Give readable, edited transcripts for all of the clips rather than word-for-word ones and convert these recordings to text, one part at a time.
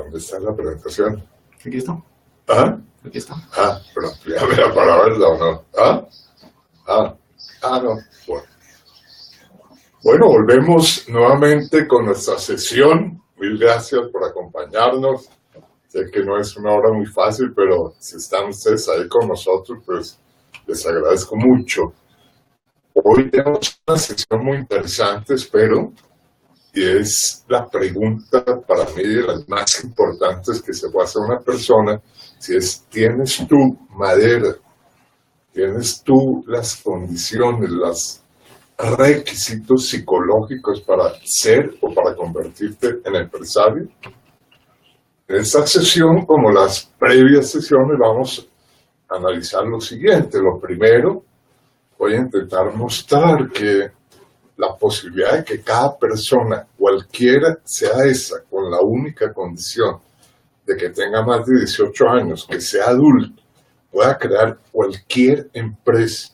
¿Dónde está la presentación? Aquí está. ¿Ah? Aquí está. Ah, pero amplíamela para verla o no. No. Bueno, volvemos nuevamente con nuestra sesión. Mil gracias por acompañarnos. Sé que no es una hora muy fácil, pero si están ustedes ahí con nosotros, pues les agradezco mucho. Hoy tenemos una sesión muy interesante, espero, y es la pregunta para mí de las más importantes que se puede hacer a una persona, si es, ¿tienes tú madera? ¿Tienes tú las condiciones, los requisitos psicológicos para ser o para convertirte en empresario? En esta sesión, como las previas sesiones, vamos a analizar lo siguiente. Lo primero, voy a intentar mostrar que la posibilidad de que cada persona, cualquiera sea esa, con la única condición de que tenga más de 18 años, que sea adulto, pueda crear cualquier empresa,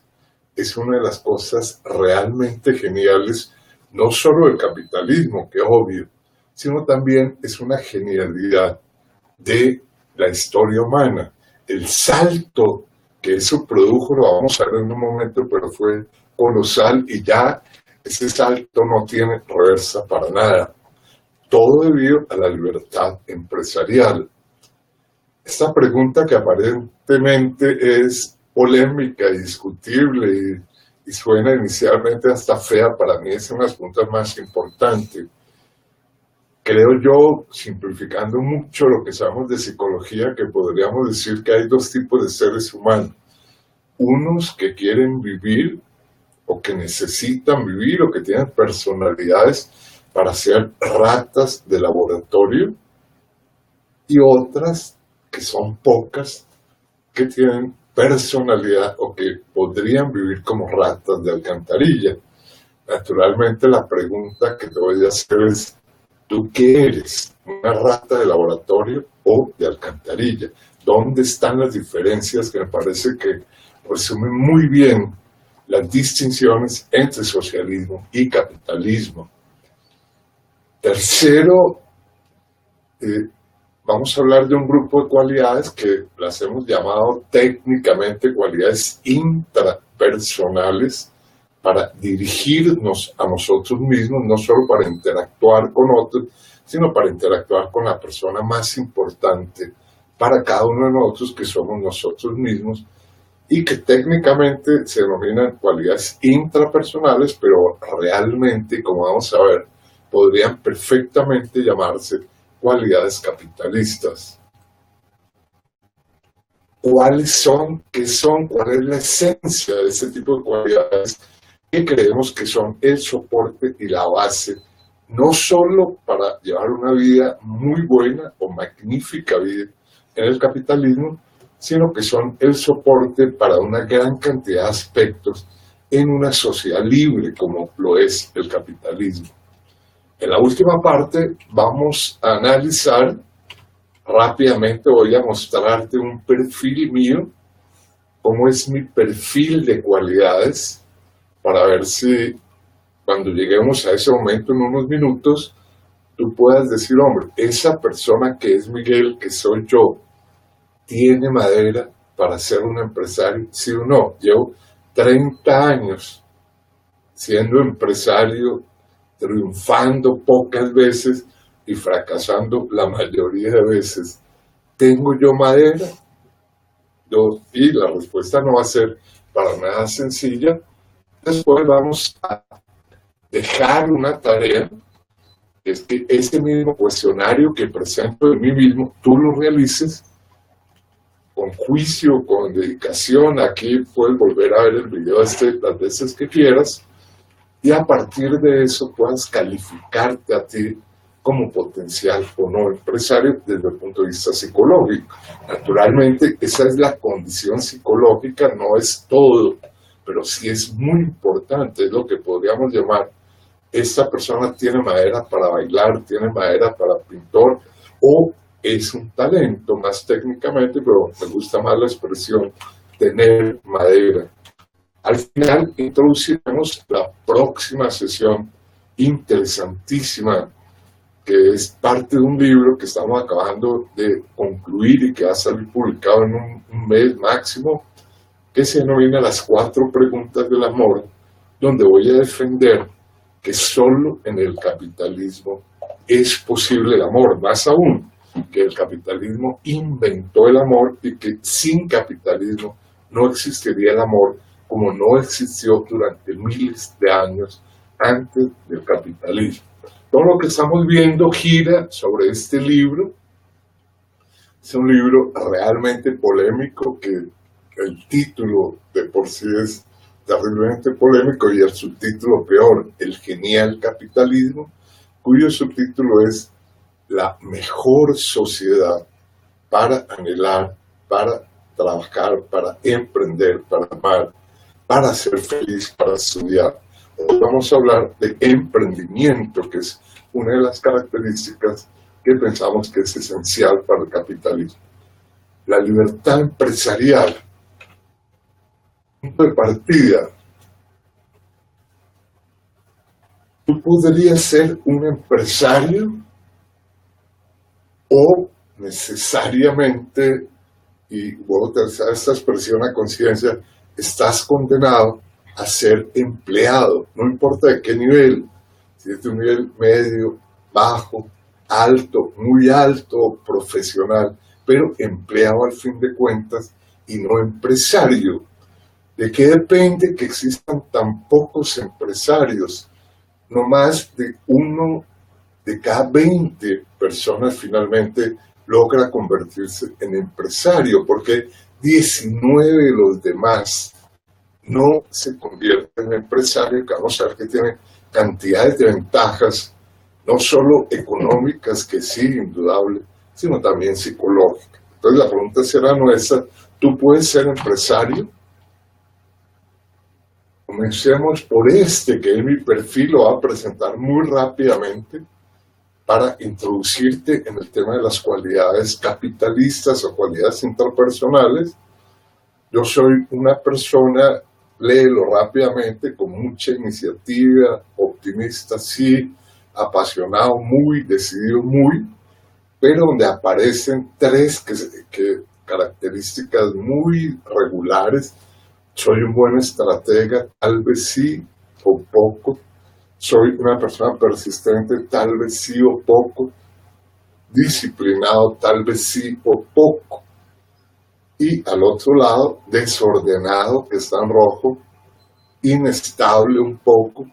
es una de las cosas realmente geniales, no solo del capitalismo, que es obvio, sino también es una genialidad de la historia humana. El salto que eso produjo, lo vamos a ver en un momento, pero fue colosal y ya ese salto no tiene reversa para nada. Todo debido a la libertad empresarial. Esta pregunta, que aparentemente es polémica y discutible y suena inicialmente hasta fea, para mí es una de las preguntas más importantes. Creo yo, simplificando mucho lo que sabemos de psicología, que podríamos decir que hay dos tipos de seres humanos. Unos que quieren vivir o que necesitan vivir o que tienen personalidades para ser ratas de laboratorio, y otras, que son pocas, que tienen personalidad o que podrían vivir como ratas de alcantarilla. Naturalmente la pregunta que te voy a hacer es, ¿tú qué eres? ¿Una rata de laboratorio o de alcantarilla? ¿Dónde están las diferencias que me parece que resumen muy bien las distinciones entre socialismo y capitalismo? Tercero, vamos a hablar de un grupo de cualidades que las hemos llamado técnicamente cualidades intrapersonales para dirigirnos a nosotros mismos, no solo para interactuar con otros, sino para interactuar con la persona más importante para cada uno de nosotros, que somos nosotros mismos, y que técnicamente se denominan cualidades intrapersonales, pero realmente, como vamos a ver, podrían perfectamente llamarse cualidades capitalistas. ¿Cuáles son? ¿Qué son? ¿Cuál es la esencia de ese tipo de cualidades que creemos que son el soporte y la base, no solo para llevar una vida muy buena o magnífica vida en el capitalismo, sino que son el soporte para una gran cantidad de aspectos en una sociedad libre como lo es el capitalismo? En la última parte vamos a analizar rápidamente, voy a mostrarte un perfil mío, cómo es mi perfil de cualidades, para ver si cuando lleguemos a ese momento en unos minutos, tú puedas decir, hombre, esa persona que es Miguel, que soy yo, ¿tiene madera para ser un empresario? ¿Sí o no? Llevo 30 años siendo empresario, triunfando pocas veces y fracasando la mayoría de veces. ¿Tengo yo madera? Y la respuesta no va a ser para nada sencilla. Después vamos a dejar una tarea, que es que ese mismo cuestionario que presento de mí mismo, tú lo realices con juicio, con dedicación. Aquí puedes volver a ver el video las veces que quieras, y a partir de eso puedas calificarte a ti como potencial o no empresario desde el punto de vista psicológico. Naturalmente, esa es la condición psicológica, no es todo, pero sí es muy importante, es lo que podríamos llamar, esta persona tiene madera para bailar, tiene madera para pintor, o es un talento más técnicamente, pero me gusta más la expresión tener madera. Al final introduciremos la próxima sesión interesantísima que es parte de un libro que estamos acabando de concluir y que va a salir publicado en un mes máximo, que se denomina Las 4 preguntas del amor, donde voy a defender que solo en el capitalismo es posible el amor, más aún que el capitalismo inventó el amor y que sin capitalismo no existiría el amor como no existió durante miles de años antes del capitalismo. Todo lo que estamos viendo gira sobre este libro. Es un libro realmente polémico, que el título de por sí es terriblemente polémico y el subtítulo peor, El genial capitalismo, cuyo subtítulo es La mejor sociedad para anhelar, para trabajar, para emprender, para amar, para ser feliz, para estudiar. Hoy vamos a hablar de emprendimiento, que es una de las características que pensamos que es esencial para el capitalismo. La libertad empresarial. Punto de partida. Tú podrías ser un empresario o necesariamente, y voy a utilizar esta expresión a conciencia, estás condenado a ser empleado, no importa de qué nivel, si es de un nivel medio, bajo, alto, muy alto, profesional, pero empleado al fin de cuentas y no empresario. ¿De qué depende que existan tan pocos empresarios? No más de 1 de cada 20 personas finalmente logra convertirse en empresario, porque 19 de los demás no se convierten en empresario, que vamos a ver que tienen cantidades de ventajas, no solo económicas, que sí, indudable, sino también psicológicas. Entonces la pregunta será nuestra: ¿tú puedes ser empresario? Comencemos por que es mi perfil, lo voy a presentar muy rápidamente para introducirte en el tema de las cualidades capitalistas o cualidades interpersonales. Yo soy una persona, léelo rápidamente, con mucha iniciativa, optimista, sí, apasionado, muy, decidido, muy, pero donde aparecen 3 características muy regulares. Soy un buen estratega, tal vez sí o poco. Soy una persona persistente, tal vez sí o poco. Disciplinado, tal vez sí o poco. Y al otro lado, desordenado, que está en rojo. Inestable un poco.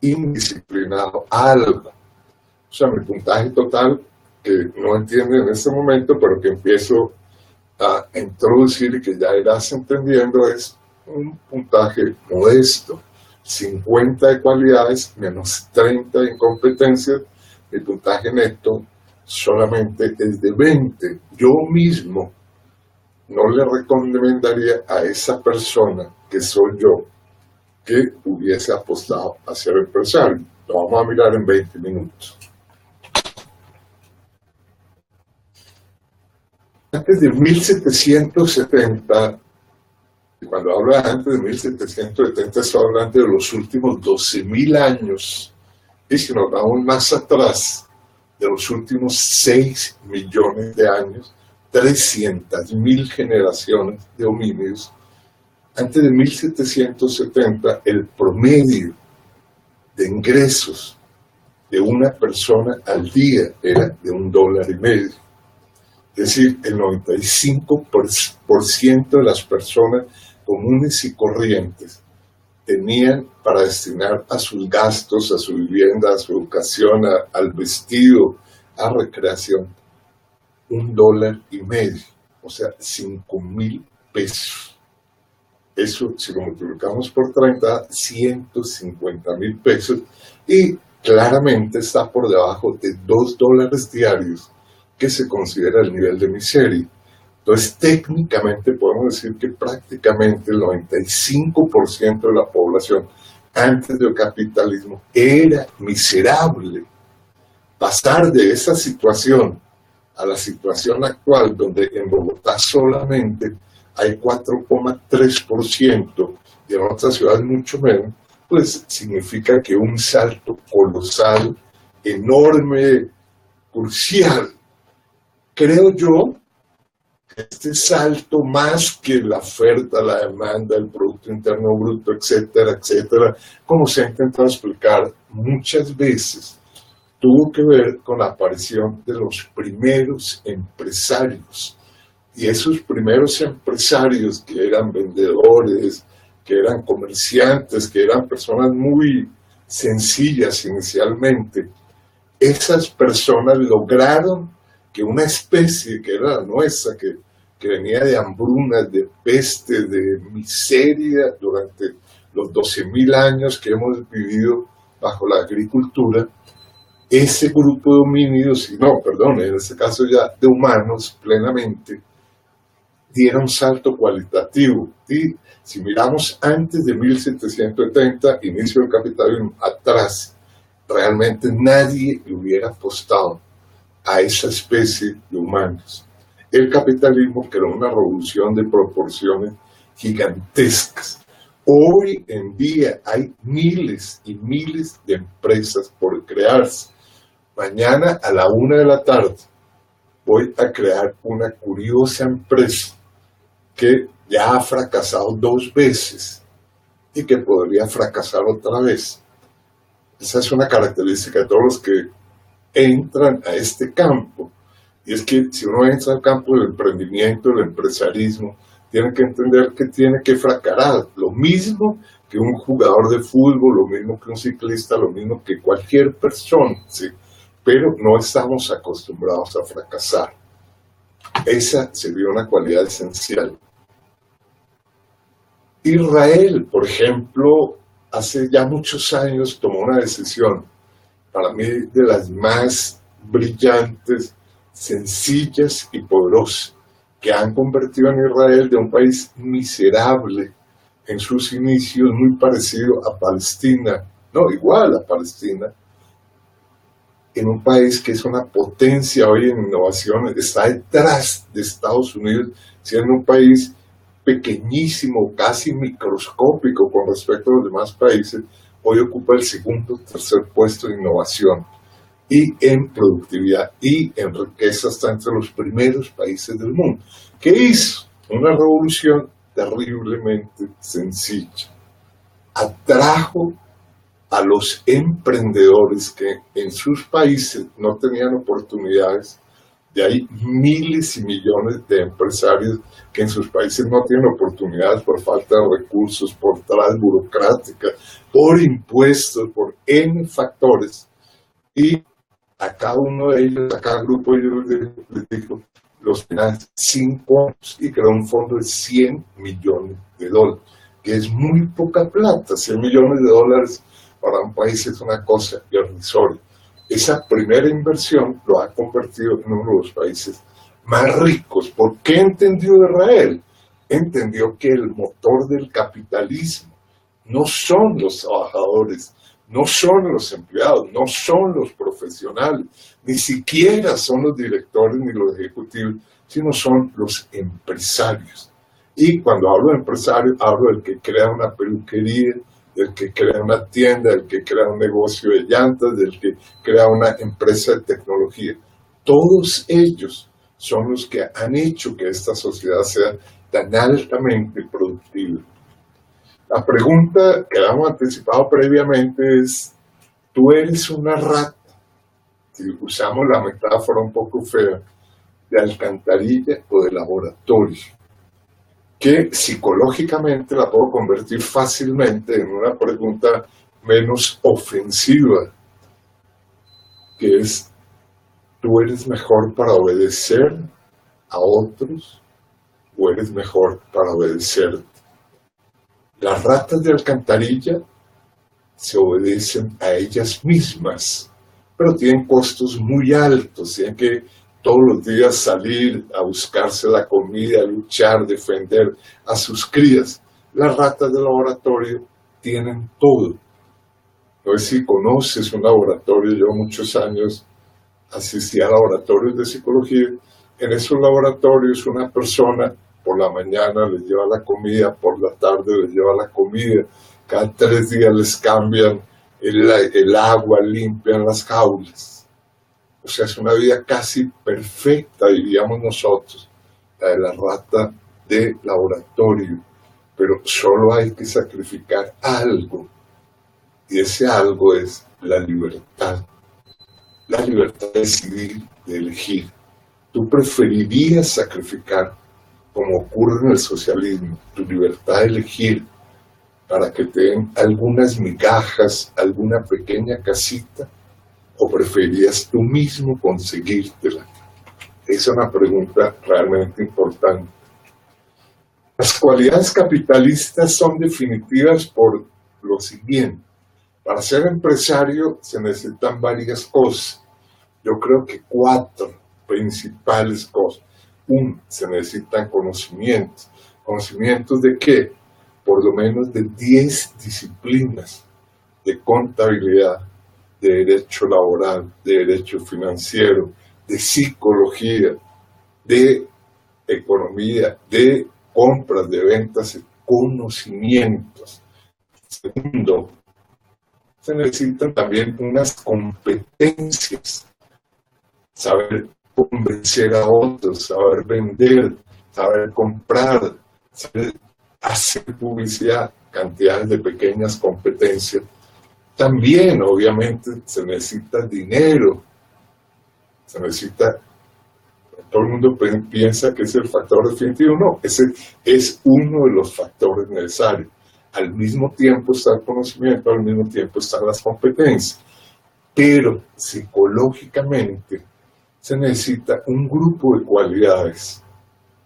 Indisciplinado, algo. O sea, mi puntaje total, que no entiendo en este momento, pero que empiezo a introducir y que ya irás entendiendo, es un puntaje modesto. 50 de cualidades menos 30 de incompetencias. Mi puntaje neto solamente es de 20. Yo mismo no le recomendaría a esa persona, que soy yo, que hubiese apostado a ser empresario. Lo vamos a mirar en 20 minutos. Antes de 1770, y cuando hablo de antes de 1770, estoy hablando de los últimos 12.000 años, y si nos vamos más atrás, de los últimos 6 millones de años, 300.000 generaciones de homínidos. Antes de 1770, el promedio de ingresos de una persona al día era de $1.50. Es decir, el 95% de las personas comunes y corrientes tenían para destinar a sus gastos, a su vivienda, a su educación, al vestido, a recreación, $1.50, o sea, 5.000 pesos. Eso, si lo multiplicamos por 30, 150.000 pesos, y claramente está por debajo de $2 diarios, que se considera el nivel de miseria. Entonces, técnicamente podemos decir que prácticamente el 95% de la población antes del capitalismo era miserable. Pasar de esa situación a la situación actual, donde en Bogotá solamente hay 4,3% y en otras ciudades mucho menos, pues significa que un salto colosal, enorme, crucial. Creo yo que este salto, más que la oferta, la demanda, el Producto Interno Bruto, etcétera, etcétera, como se ha intentado explicar muchas veces, tuvo que ver con la aparición de los primeros empresarios. Y esos primeros empresarios, que eran vendedores, que eran comerciantes, que eran personas muy sencillas inicialmente, esas personas lograron que una especie que era la nuestra, que venía de hambrunas, de peste, de miseria durante los 12.000 años que hemos vivido bajo la agricultura, ese grupo de homínidos, en este caso ya de humanos plenamente, diera un salto cualitativo. Y si miramos antes de 1770, inicio del capitalismo, atrás, realmente nadie le hubiera apostado a esa especie de humanos. El capitalismo creó una revolución de proporciones gigantescas. Hoy en día hay miles y miles de empresas por crearse. Mañana a la 1 de la tarde voy a crear una curiosa empresa que ya ha fracasado 2 veces y que podría fracasar otra vez. Esa es una característica de todos los que entran a este campo. Y es que si uno entra al campo del emprendimiento, del empresarismo, tiene que entender que tiene que fracasar. Lo mismo que un jugador de fútbol, lo mismo que un ciclista, lo mismo que cualquier persona, ¿sí? Pero no estamos acostumbrados a fracasar. Esa sería una cualidad esencial. Israel, por ejemplo, hace ya muchos años tomó una decisión, para mí de las más brillantes, sencillas y poderosas, que han convertido en Israel de un país miserable en sus inicios, muy parecido a Palestina, no, igual a Palestina, en un país que es una potencia hoy en innovación, está detrás de Estados Unidos, siendo un país pequeñísimo, casi microscópico con respecto a los demás países, hoy ocupa el segundo o tercer puesto en innovación y en productividad y en riqueza, está entre los primeros países del mundo. ¿Qué hizo? Una revolución terriblemente sencilla. Atrajo a los emprendedores que en sus países no tenían oportunidades. De ahí miles y millones de empresarios que en sus países no tienen oportunidades por falta de recursos, por trabas burocráticas, por impuestos, por N factores. Y a cada uno de ellos, a cada grupo de ellos les dijo, los financia 5 años y creó un fondo de $100 millones, que es muy poca plata. $100 millones para un país es una cosa irrisoria. Esa primera inversión lo ha convertido en uno de los países más ricos. ¿Por qué entendió Israel? Entendió que el motor del capitalismo no son los trabajadores, no son los empleados, no son los profesionales, ni siquiera son los directores ni los ejecutivos, sino son los empresarios. Y cuando hablo de empresario, hablo del que crea una peluquería, del que crea una tienda, del que crea un negocio de llantas, del que crea una empresa de tecnología. Todos ellos son los que han hecho que esta sociedad sea tan altamente productiva. La pregunta que habíamos anticipado previamente es, ¿tú eres una rata? Si usamos la metáfora un poco fea, de alcantarilla o de laboratorio, que psicológicamente la puedo convertir fácilmente en una pregunta menos ofensiva, que es, ¿tú eres mejor para obedecer a otros o eres mejor para obedecerte? Las ratas de alcantarilla se obedecen a ellas mismas, pero tienen costos muy altos, tienen que todos los días salir a buscarse la comida, luchar, defender a sus crías. Las ratas de laboratorio tienen todo. No sé si conoces un laboratorio, yo muchos años asistí a laboratorios de psicología. En esos laboratorios una persona por la mañana les lleva la comida, por la tarde les lleva la comida, cada 3 días les cambian el agua, limpian las jaulas. O sea, es una vida casi perfecta, diríamos nosotros, la de la rata de laboratorio, pero solo hay que sacrificar algo, y ese algo es la libertad de decidir, de elegir. Tú preferirías sacrificar, como ocurre en el socialismo, tu libertad de elegir para que te den algunas migajas, alguna pequeña casita, o preferirías tú mismo conseguírtela. Esa es una pregunta realmente importante. Las cualidades capitalistas son definitivas por lo siguiente. Para ser empresario se necesitan varias cosas. Yo creo que 4 principales cosas. 1, se necesitan conocimientos. ¿Conocimientos de qué? Por lo menos de 10 disciplinas de contabilidad, de derecho laboral, de derecho financiero, de psicología, de economía, de compras, de ventas, conocimientos. Segundo, se necesitan también unas competencias, saber convencer a otros, saber vender, saber comprar, saber hacer publicidad, cantidades de pequeñas competencias. También, obviamente, se necesita dinero, se necesita, todo el mundo piensa que es el factor definitivo, no, ese es uno de los factores necesarios. Al mismo tiempo está el conocimiento, al mismo tiempo están las competencias, pero psicológicamente se necesita un grupo de cualidades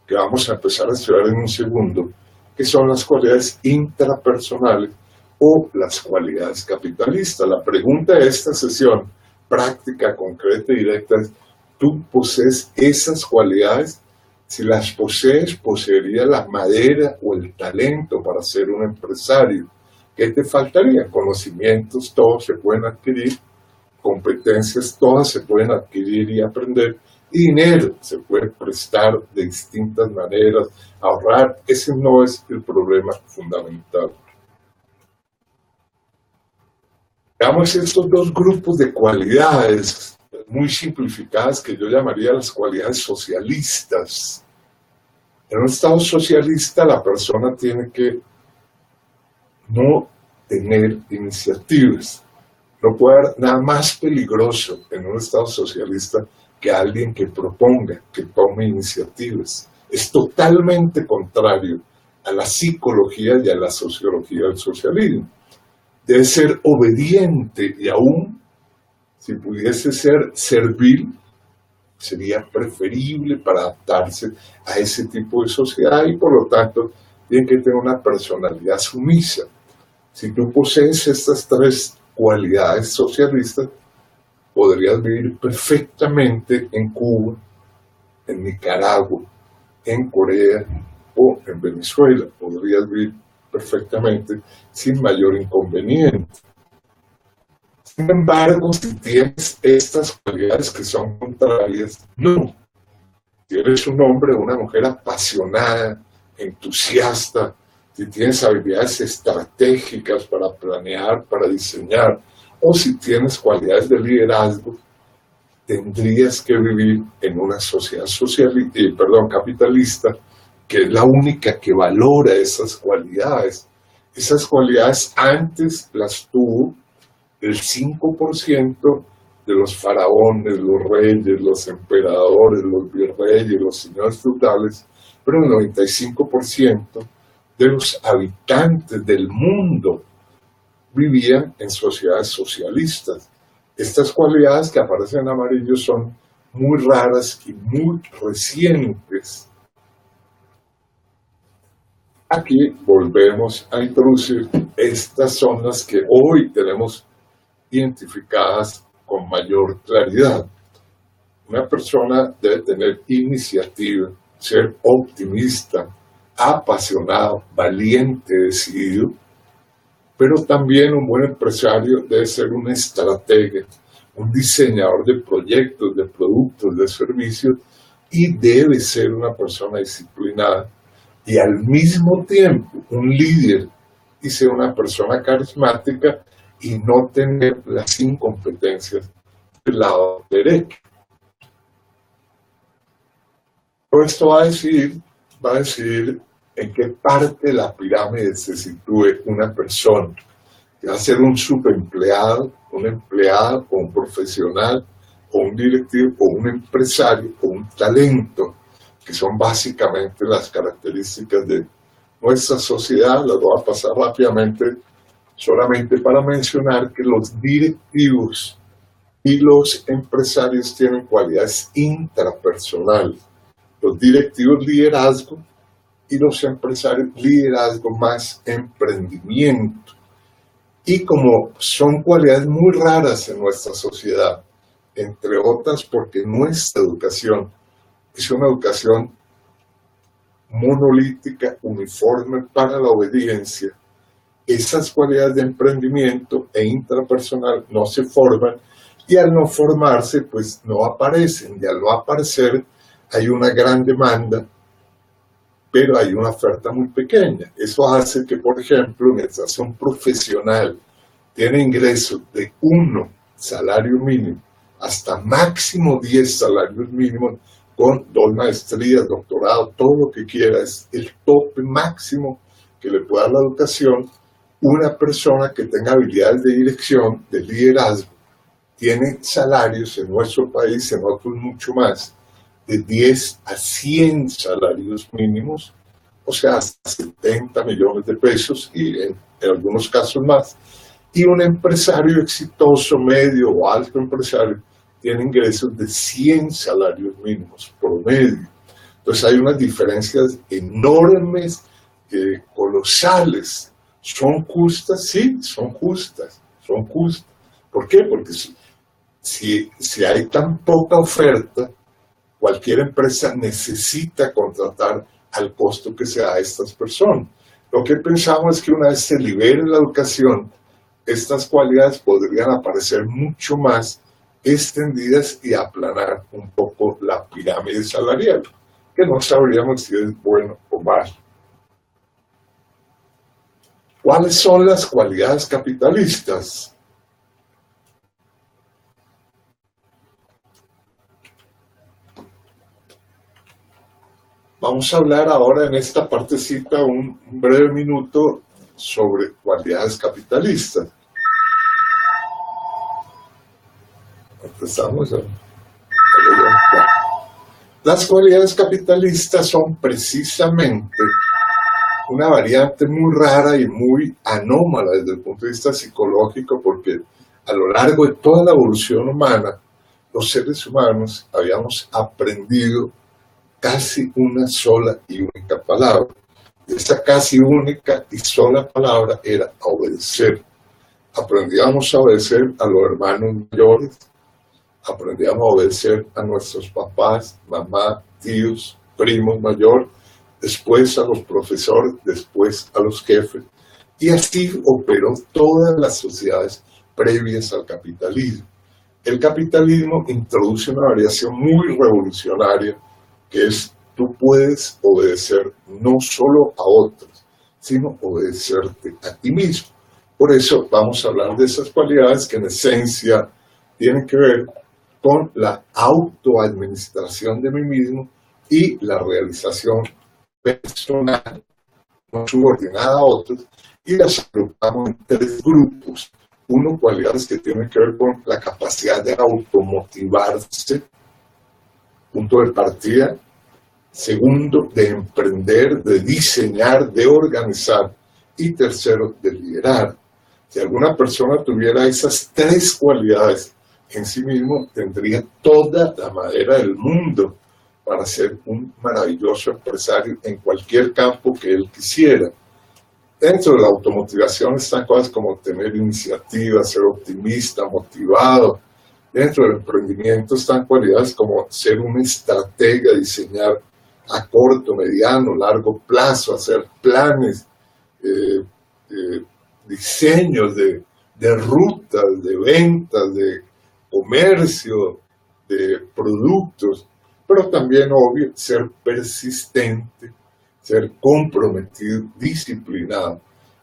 que vamos a empezar a estudiar en un segundo, que son las cualidades intrapersonales o las cualidades capitalistas. La pregunta de esta sesión, práctica, concreta y directa, es: ¿tú posees esas cualidades? Si las posees, poseerías la madera o el talento para ser un empresario. ¿Qué te faltaría? Conocimientos, todos se pueden adquirir. Competencias, todas se pueden adquirir y aprender. Y dinero se puede prestar de distintas maneras, ahorrar. Ese no es el problema fundamental. Veamos estos 2 grupos de cualidades muy simplificadas que yo llamaría las cualidades socialistas. En un estado socialista la persona tiene que no tener iniciativas. No puede haber nada más peligroso en un estado socialista que alguien que proponga, que tome iniciativas. Es totalmente contrario a la psicología y a la sociología del socialismo. Debe ser obediente y aún, si pudiese ser servil, sería preferible para adaptarse a ese tipo de sociedad y por lo tanto tiene que tener una personalidad sumisa. Si tú posees estas 3 cualidades socialistas, podrías vivir perfectamente en Cuba, en Nicaragua, en Corea o en Venezuela. Podrías vivir perfectamente sin mayor inconveniente. Sin embargo, si tienes estas cualidades que son contrarias, no. Si eres un hombre o una mujer apasionada, entusiasta, si tienes habilidades estratégicas para planear, para diseñar, o si tienes cualidades de liderazgo, tendrías que vivir en una sociedad capitalista, que es la única que valora esas cualidades. Esas cualidades antes las tuvo el 5% de los faraones, los reyes, los emperadores, los virreyes, los señores feudales, pero el 95% de los habitantes del mundo vivían en sociedades socialistas. Estas cualidades que aparecen en amarillo son muy raras y muy recientes. Aquí volvemos a introducir estas son las que hoy tenemos identificadas con mayor claridad. Una persona debe tener iniciativa, ser optimista, apasionado, valiente, decidido, pero también un buen empresario debe ser un estratega, un diseñador de proyectos, de productos, de servicios, y debe ser una persona disciplinada y al mismo tiempo un líder y ser una persona carismática y no tener las incompetencias el lado derecho. Todo esto va a decidir en qué parte de la pirámide se sitúe una persona, que va a ser un subempleado, un empleado, o un profesional, o un directivo, o un empresario, o un talento, que son básicamente las características de nuestra sociedad. Las voy a pasar rápidamente, solamente para mencionar que los directivos y los empresarios tienen cualidades intrapersonales. Los directivos, liderazgo, y los empresarios, liderazgo más emprendimiento. Y como son cualidades muy raras en nuestra sociedad, entre otras porque nuestra educación es una educación monolítica, uniforme para la obediencia, esas cualidades de emprendimiento e intrapersonal no se forman, y al no formarse, pues no aparecen, y al no aparecer hay una gran demanda, pero hay una oferta muy pequeña. Eso hace que, por ejemplo, mientras un profesional tiene ingresos de 1 salario mínimo hasta máximo 10 salarios mínimos, con 2 maestrías, doctorado, todo lo que quiera, es el tope máximo que le puede dar la educación. Una persona que tenga habilidades de dirección, de liderazgo, tiene salarios en nuestro país, en otros mucho más, de 10 a 100 salarios mínimos, o sea, hasta 70 millones de pesos, y en algunos casos más. Y un empresario exitoso, medio o alto empresario, tiene ingresos de 100 salarios mínimos promedio. Entonces hay unas diferencias enormes, colosales. ¿Son justas? Sí, son justas. ¿Por qué? Porque si hay tan poca oferta, cualquier empresa necesita contratar al costo que se da a estas personas. Lo que pensamos es que una vez se libere la educación, estas cualidades podrían aparecer mucho más extendidas y aplanar un poco la pirámide salarial, que no sabríamos si es bueno o malo. ¿Cuáles son las cualidades capitalistas? Vamos a hablar ahora en esta partecita un breve minuto sobre cualidades capitalistas. Empezamos. Las cualidades capitalistas son precisamente una variante muy rara y muy anómala desde el punto de vista psicológico, porque a lo largo de toda la evolución humana, los seres humanos habíamos aprendido casi una sola y única palabra. Esa casi única y sola palabra era obedecer. Aprendíamos a obedecer a los hermanos mayores, aprendíamos a obedecer a nuestros papás, mamá, tíos, primos mayores, después a los profesores, después a los jefes. Y así operó todas las sociedades previas al capitalismo. El capitalismo introduce una variación muy revolucionaria, que es: tú puedes obedecer no solo a otros, sino obedecerte a ti mismo. Por eso vamos a hablar de esas cualidades que en esencia tienen que ver con la autoadministración de mí mismo y la realización personal, no subordinada a otros, y las agrupamos en 3 grupos. Uno, cualidades que tienen que ver con la capacidad de automotivarse, punto de partida. Segundo, de emprender, de diseñar, de organizar. Y tercero, de liderar. Si alguna persona tuviera esas 3 cualidades en sí mismo, tendría toda la madera del mundo para ser un maravilloso empresario en cualquier campo que él quisiera. Dentro de la automotivación están cosas como tener iniciativa, ser optimista, motivado. Dentro del emprendimiento están cualidades como ser un estratega, diseñar a corto, mediano, largo plazo, hacer planes, diseños de rutas, de ventas, de comercio, de productos, pero también, obvio, ser persistente, ser comprometido, disciplinado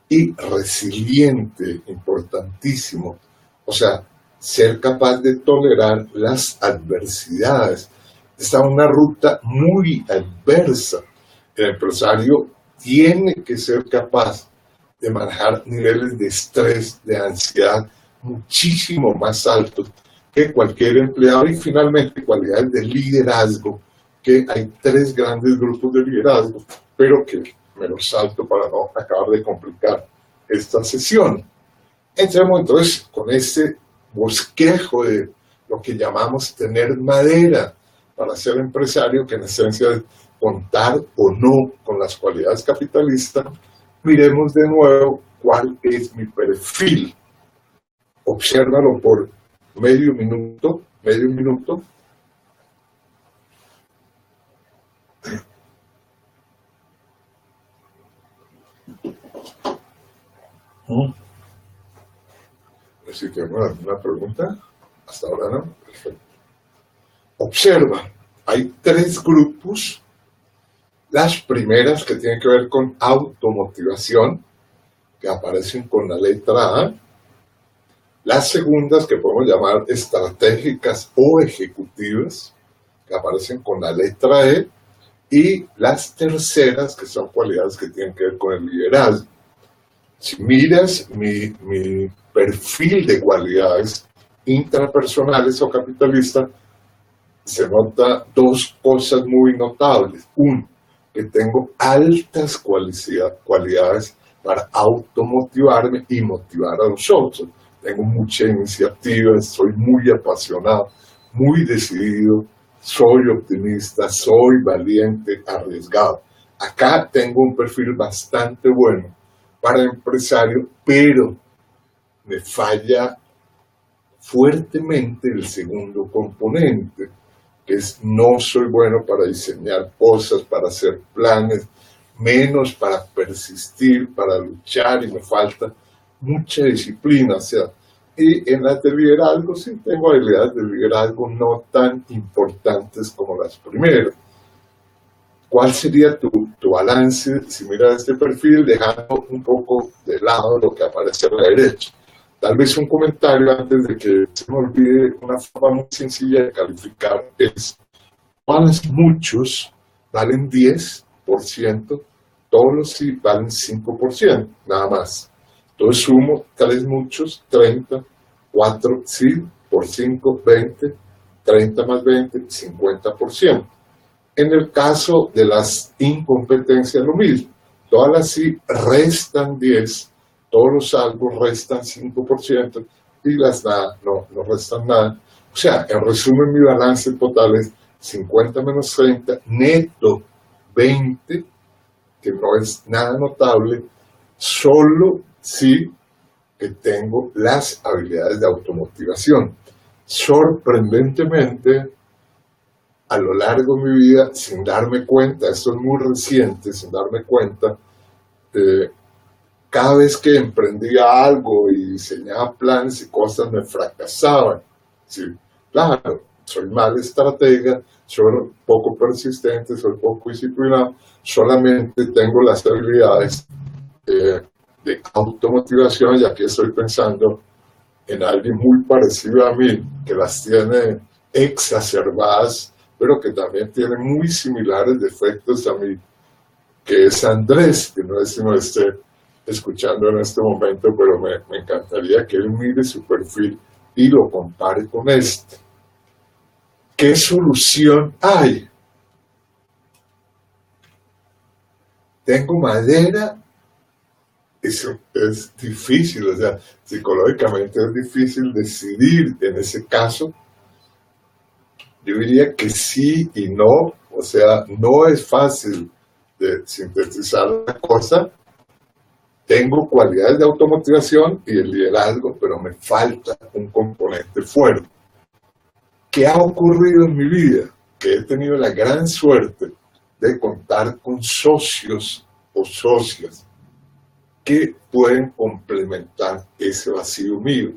y resiliente, importantísimo. O sea, ser capaz de tolerar las adversidades. Está una ruta muy adversa. El empresario tiene que ser capaz de manejar niveles de estrés, de ansiedad muchísimo más altos que cualquier empleado, y finalmente cualidades de liderazgo, que hay 3 grandes grupos de liderazgo, pero que me los salto para no acabar de complicar esta sesión. Entremos entonces con este bosquejo de lo que llamamos tener madera para ser empresario, que en esencia es contar o no con las cualidades capitalistas. Miremos de nuevo cuál es mi perfil. Obsérvalo por medio minuto. Si tengo alguna pregunta, hasta ahora no. Perfecto. Observa, hay 3 grupos. Las primeras, que tienen que ver con automotivación, que aparecen con la letra A. Las segundas, que podemos llamar estratégicas o ejecutivas, que aparecen con la letra E. Y las terceras, que son cualidades que tienen que ver con el liderazgo. Si miras mi perfil de cualidades intrapersonales o capitalistas, se nota 2 cosas muy notables. Uno, que tengo altas cualidades para automotivarme y motivar a los otros. Tengo mucha iniciativa, soy muy apasionado, muy decidido, soy optimista, soy valiente, arriesgado. Acá tengo un perfil bastante bueno para empresario, pero me falla fuertemente el segundo componente, que es no soy bueno para diseñar cosas, para hacer planes, menos para persistir, para luchar, y me falta mucha disciplina. O sea, y en las de liderazgo sí tengo habilidades de liderazgo no tan importantes como las primeras. ¿Cuál sería tu balance si miras este perfil, dejando un poco de lado lo que aparece a la derecha? Tal vez un comentario antes de que se me olvide. Una forma muy sencilla de calificar es: ¿cuáles muchos valen 10%? Todos los sí valen 5%, nada más. Entonces sumo 3 muchos, 30, 4 sí, por 5, 20, 30 más 20, 50%. En el caso de las incompetencias, lo mismo. Todas las sí restan 10, todos los salvos restan 5%, y las nada no restan nada. O sea, en resumen, mi balance total es 50 menos 30, neto 20, que no es nada notable, solo sí que tengo las habilidades de automotivación. Sorprendentemente, a lo largo de mi vida, sin darme cuenta, esto es muy reciente, sin darme cuenta, cada vez que emprendía algo y diseñaba planes y cosas, me fracasaban. Sí, claro, soy mal estratega, soy poco persistente, soy poco disciplinado, solamente tengo las habilidades de automotivación, y aquí estoy pensando en alguien muy parecido a mí, que las tiene exacerbadas, pero que también tiene muy similares defectos a mí, que es Andrés, que no es si no esté escuchando en este momento, pero me encantaría que él mire su perfil y lo compare con este. ¿Qué solución hay? Tengo madera. Eso es difícil, o sea, psicológicamente es difícil decidir en ese caso. Yo diría que sí y no, o sea, no es fácil de sintetizar la cosa. Tengo cualidades de automotivación y de liderazgo, pero me falta un componente fuerte. ¿Qué ha ocurrido en mi vida? Que he tenido la gran suerte de contar con socios o socias que pueden complementar ese vacío mío.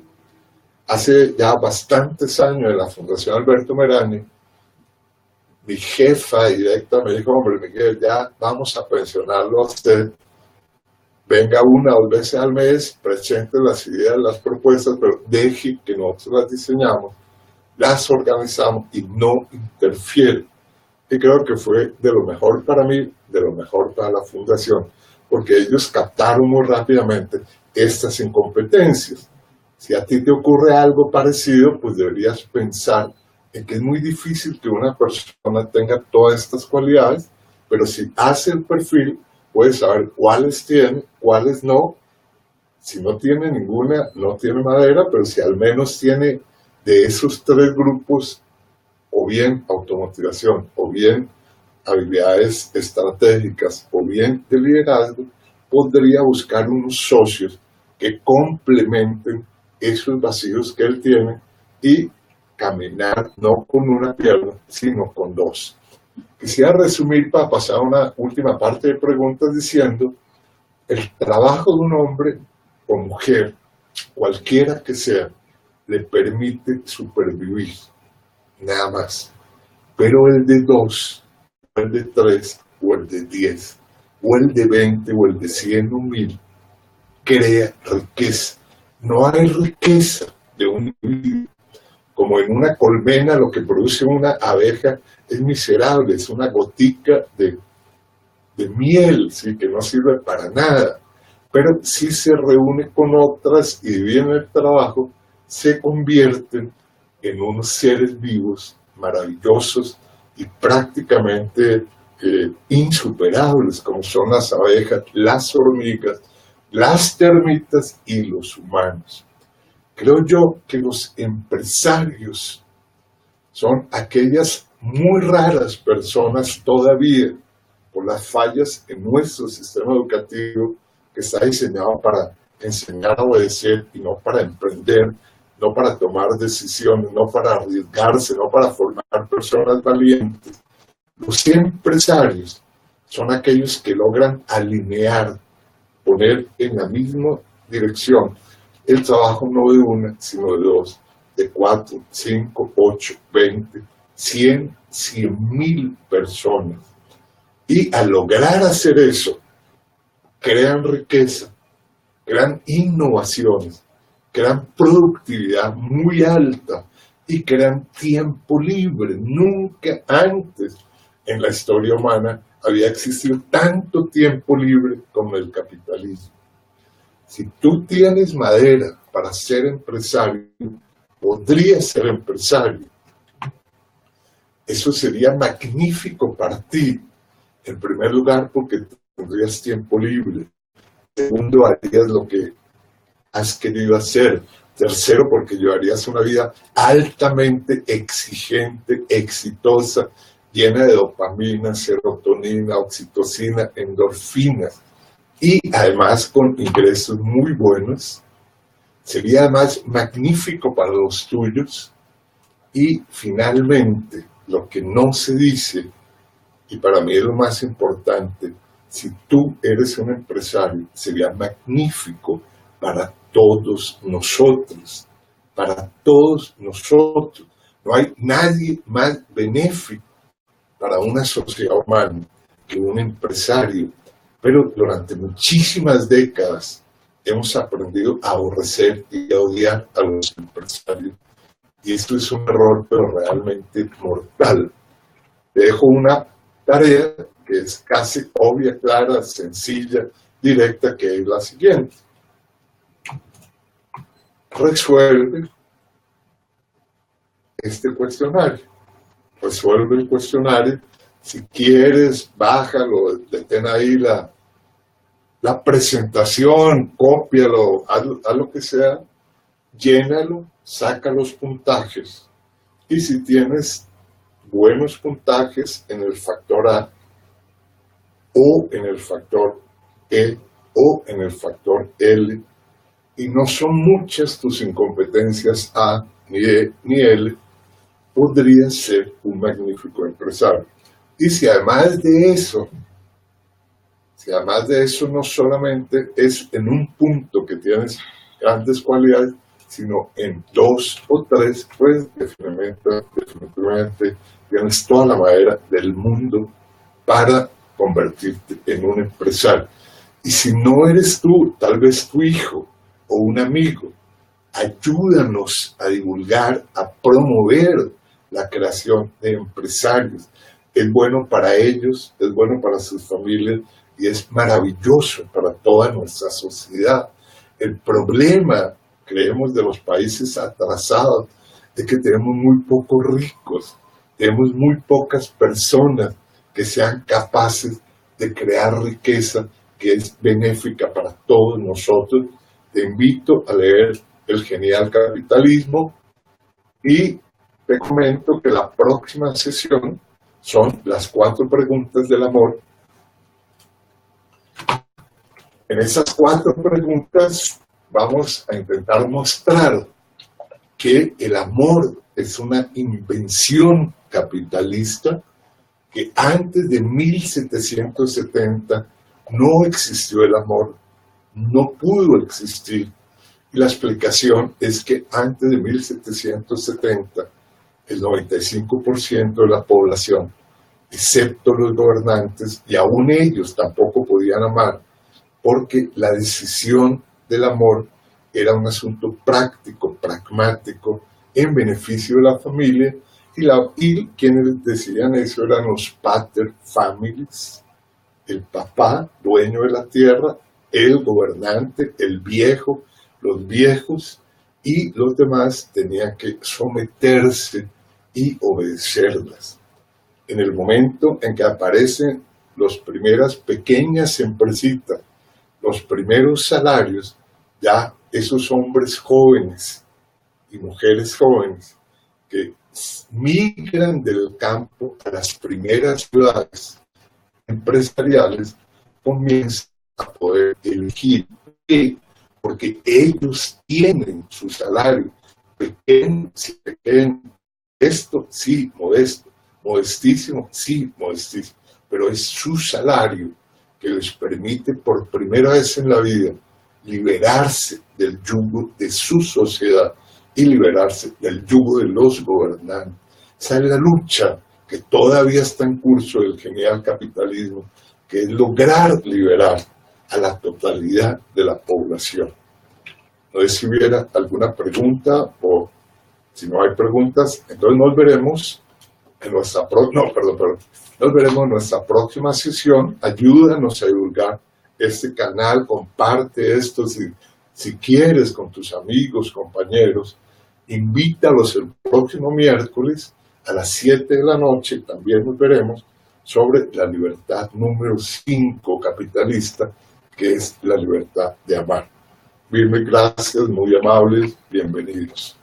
Hace ya bastantes años, en la Fundación Alberto Merani, mi jefa directa me dijo: hombre, Miguel, ya vamos a pensionarlo a usted, venga una o dos veces al mes, presente las ideas, las propuestas, pero deje que nosotros las diseñamos, las organizamos y no interfiere. Y creo que fue de lo mejor para mí, de lo mejor para la fundación, porque ellos captaron muy rápidamente estas incompetencias. Si a ti te ocurre algo parecido, pues deberías pensar en que es muy difícil que una persona tenga todas estas cualidades, pero si hace el perfil, puedes saber cuáles tiene, cuáles no. Si no tiene ninguna, no tiene madera, pero si al menos tiene de esos tres grupos, o bien automotivación, o bien habilidades estratégicas, o bien de liderazgo, podría buscar unos socios que complementen esos vacíos que él tiene y caminar no con una pierna, sino con dos. Quisiera resumir para pasar a una última parte de preguntas diciendo, el trabajo de un hombre o mujer, cualquiera que sea, le permite supervivir, nada más. Pero el de 2, o el de 3, o el de 10, o el de 20, o el de 100 o 1000, crea riqueza. No hay riqueza de un individuo. Como en una colmena lo que produce una abeja es miserable, es una gotica de miel, ¿sí? Que no sirve para nada. Pero si se reúne con otras y dividen el trabajo, se convierten en unos seres vivos maravillosos y prácticamente insuperables, como son las abejas, las hormigas, las termitas y los humanos. Creo yo que los empresarios son aquellas muy raras personas todavía, por las fallas en nuestro sistema educativo que está diseñado para enseñar a obedecer y no para emprender, no para tomar decisiones, no para arriesgarse, no para formar personas valientes. Los empresarios son aquellos que logran alinear, poner en la misma dirección el trabajo no de una, sino de dos, de 4, 5, 8, 20, 100, 100,000 personas. Y al lograr hacer eso, crean riqueza, crean innovaciones, crean productividad muy alta y crean tiempo libre. Nunca antes en la historia humana había existido tanto tiempo libre como el capitalismo. Si tú tienes madera para ser empresario, podrías ser empresario. Eso sería magnífico para ti. En primer lugar, porque tendrías tiempo libre. Segundo, harías lo que has querido hacer. Tercero, porque llevarías una vida altamente exigente, exitosa, llena de dopamina, serotonina, oxitocina, endorfinas. Y además con ingresos muy buenos. Sería además magnífico para los tuyos. Y finalmente, lo que no se dice, y para mí es lo más importante, si tú eres un empresario, sería magnífico para todos nosotros, para todos nosotros. No hay nadie más benéfico para una sociedad humana que un empresario. Pero durante muchísimas décadas hemos aprendido a aborrecer y a odiar a los empresarios. Y esto es un error, pero realmente mortal. Te dejo una tarea que es casi obvia, clara, sencilla, directa, que es la siguiente. Resuelve este cuestionario. Resuelve el cuestionario. Si quieres, bájalo, detén ahí la presentación, cópialo, haz lo que sea, llénalo, saca los puntajes. Y si tienes buenos puntajes en el factor A, o en el factor E, o en el factor L, y no son muchas tus incompetencias A, ni E, ni L, podrías ser un magnífico empresario. Y si además de eso no solamente es en un punto que tienes grandes cualidades, sino en 2 o 3, pues definitivamente tienes toda la madera del mundo para convertirte en un empresario. Y si no eres tú, tal vez tu hijo o un amigo, ayúdanos a divulgar, a promover la creación de empresarios. Es bueno para ellos, es bueno para sus familias y es maravilloso para toda nuestra sociedad. El problema, creemos, de los países atrasados es que tenemos muy pocos ricos, tenemos muy pocas personas que sean capaces de crear riqueza que es benéfica para todos nosotros. Te invito a leer El Genial Capitalismo y te comento que la próxima sesión son las 4 preguntas del amor. En esas 4 preguntas vamos a intentar mostrar que el amor es una invención capitalista, que antes de 1770 no existió el amor, no pudo existir. Y la explicación es que antes de 1770, el 95% de la población, excepto los gobernantes, y aún ellos tampoco podían amar, porque la decisión del amor era un asunto práctico, pragmático, en beneficio de la familia, y quienes decían eso eran los pater families, el papá, dueño de la tierra, el gobernante, el viejo, los viejos, y los demás tenían que someterse y obedecerlas. En el momento en que aparecen las primeras pequeñas empresitas, los primeros salarios, ya esos hombres jóvenes y mujeres jóvenes que migran del campo a las primeras ciudades empresariales comienzan a poder elegir. ¿Por qué? Porque ellos tienen su salario pequeño, sí, pequeño, esto sí, modesto, modestísimo, sí, modestísimo, pero es su salario que les permite por primera vez en la vida liberarse del yugo de su sociedad y liberarse del yugo de los gobernantes. Esa es la lucha que todavía está en curso del genial capitalismo, que es lograr liberar a la totalidad de la población. No sé si hubiera alguna pregunta, o si no hay preguntas, entonces nos veremos en nuestra próxima sesión. Ayúdanos a divulgar este canal, comparte esto si quieres con tus amigos, compañeros, invítalos el próximo miércoles a las 7 de la noche, también nos veremos sobre la libertad número 5 capitalista, que es la libertad de amar. Mil gracias, muy amables, bienvenidos.